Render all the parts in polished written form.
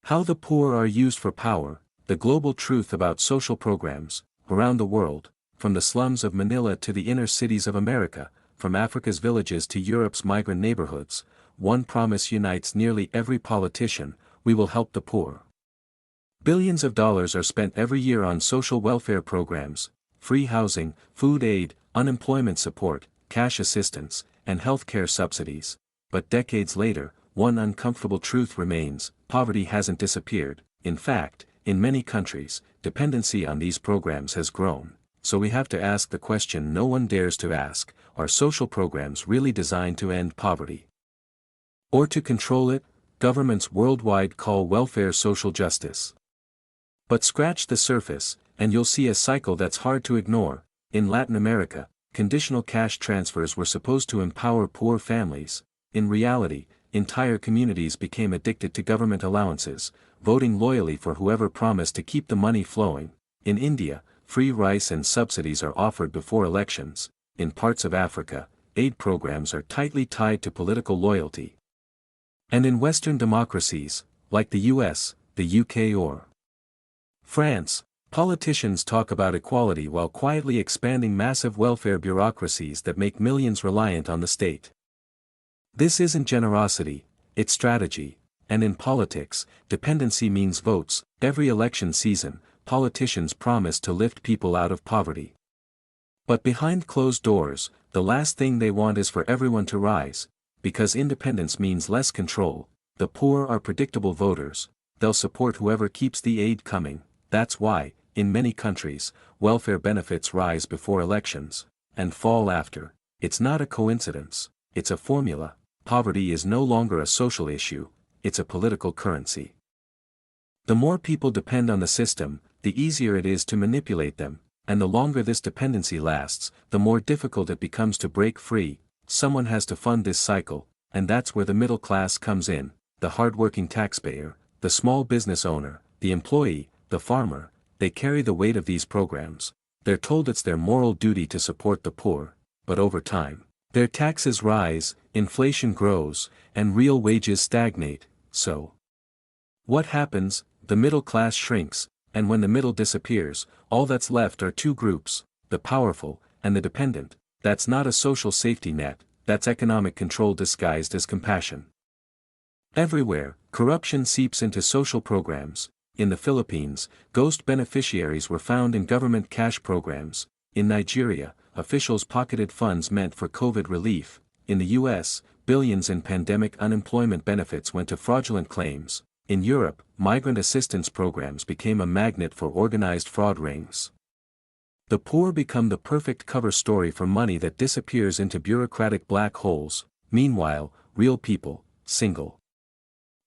How the poor are used for power, the global truth about social programs, around the world, from the slums of Manila to the inner cities of America, from Africa's villages to Europe's migrant neighborhoods, one promise unites nearly every politician: we will help the poor. Billions of dollars are spent every year on social welfare programs, free housing, food aid, unemployment support, cash assistance, and healthcare subsidies. But decades later, one uncomfortable truth remains: poverty hasn't disappeared. In fact, in many countries, dependency on these programs has grown. So we have to ask the question no one dares to ask: are social programs really designed to end poverty? Or to control it? Governments worldwide call welfare social justice. But scratch the surface, and you'll see a cycle that's hard to ignore. In Latin America, conditional cash transfers were supposed to empower poor families. In reality, entire communities became addicted to government allowances, voting loyally for whoever promised to keep the money flowing. In India, free rice and subsidies are offered before elections. In parts of Africa, aid programs are tightly tied to political loyalty. And in Western democracies, like the US, the UK or France, politicians talk about equality while quietly expanding massive welfare bureaucracies that make millions reliant on the state. This isn't generosity, it's strategy. And in politics, dependency means votes. Every election season, politicians promise to lift people out of poverty. But behind closed doors, the last thing they want is for everyone to rise, because independence means less control. The poor are predictable voters, they'll support whoever keeps the aid coming. That's why, in many countries, welfare benefits rise before elections, and fall after. It's not a coincidence, it's a formula. Poverty is no longer a social issue, it's a political currency. The more people depend on the system, the easier it is to manipulate them, and the longer this dependency lasts, the more difficult it becomes to break free. Someone has to fund this cycle, and that's where the middle class comes in: the hardworking taxpayer, the small business owner, the employee, the farmer. They carry the weight of these programs. They're told it's their moral duty to support the poor, but over time, their taxes rise, inflation grows, and real wages stagnate. So, what happens? The middle class shrinks, and when the middle disappears, all that's left are two groups: the powerful and the dependent. That's not a social safety net, that's economic control disguised as compassion. Everywhere, corruption seeps into social programs. In the Philippines, ghost beneficiaries were found in government cash programs. In Nigeria, officials pocketed funds meant for COVID relief. In the US, billions in pandemic unemployment benefits went to fraudulent claims. In Europe, migrant assistance programs became a magnet for organized fraud rings. The poor become the perfect cover story for money that disappears into bureaucratic black holes. Meanwhile, real people, single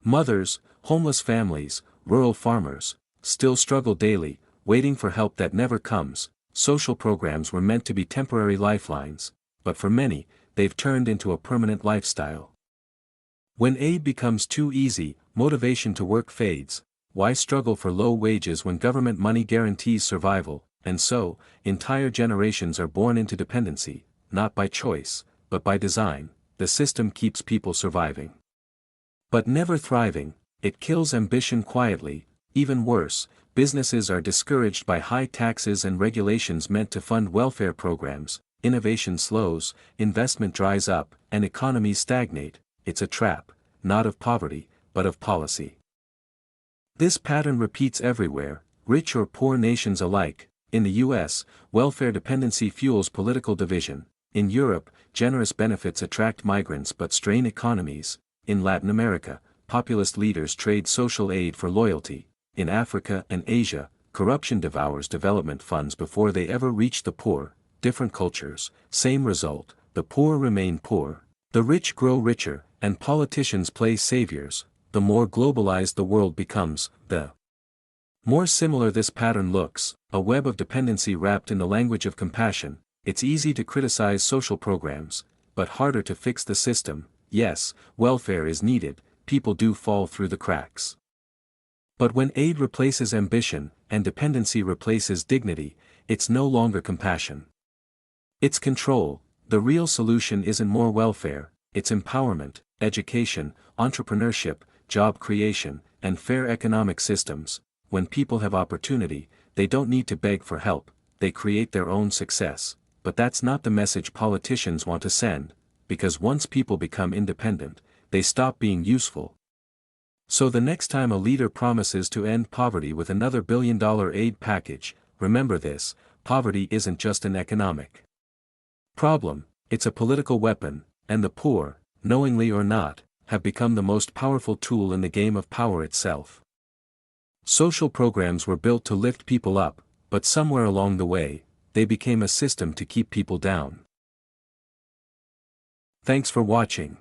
mothers, homeless families, rural farmers, still struggle daily, waiting for help that never comes. Social programs were meant to be temporary lifelines, but for many, they've turned into a permanent lifestyle. When aid becomes too easy, motivation to work fades. Why struggle for low wages when government money guarantees survival? And so, entire generations are born into dependency, not by choice, but by design. The system keeps people surviving, but never thriving. It kills ambition quietly. Even worse, businesses are discouraged by high taxes and regulations meant to fund welfare programs. Innovation slows, investment dries up, and economies stagnate. It's a trap, not of poverty, but of policy. This pattern repeats everywhere, rich or poor nations alike. In the US, welfare dependency fuels political division. In Europe, generous benefits attract migrants but strain economies. In Latin America, populist leaders trade social aid for loyalty. In Africa and Asia, corruption devours development funds before they ever reach the poor. Different cultures, same result: the poor remain poor, the rich grow richer, and politicians play saviors. The more globalized the world becomes, the more similar this pattern looks: a web of dependency wrapped in the language of compassion. It's easy to criticize social programs, but harder to fix the system. Yes, welfare is needed, people do fall through the cracks. But when aid replaces ambition, and dependency replaces dignity, it's no longer compassion. It's control. The real solution isn't more welfare, it's empowerment, education, entrepreneurship, job creation, and fair economic systems. When people have opportunity, they don't need to beg for help, they create their own success. But that's not the message politicians want to send, because once people become independent, they stop being useful. So the next time a leader promises to end poverty with another billion-dollar aid package, remember this: poverty isn't just an economic problem, it's a political weapon, and the poor, knowingly or not, have become the most powerful tool in the game of power itself. Social programs were built to lift people up, but somewhere along the way, they became a system to keep people down. Thanks for watching.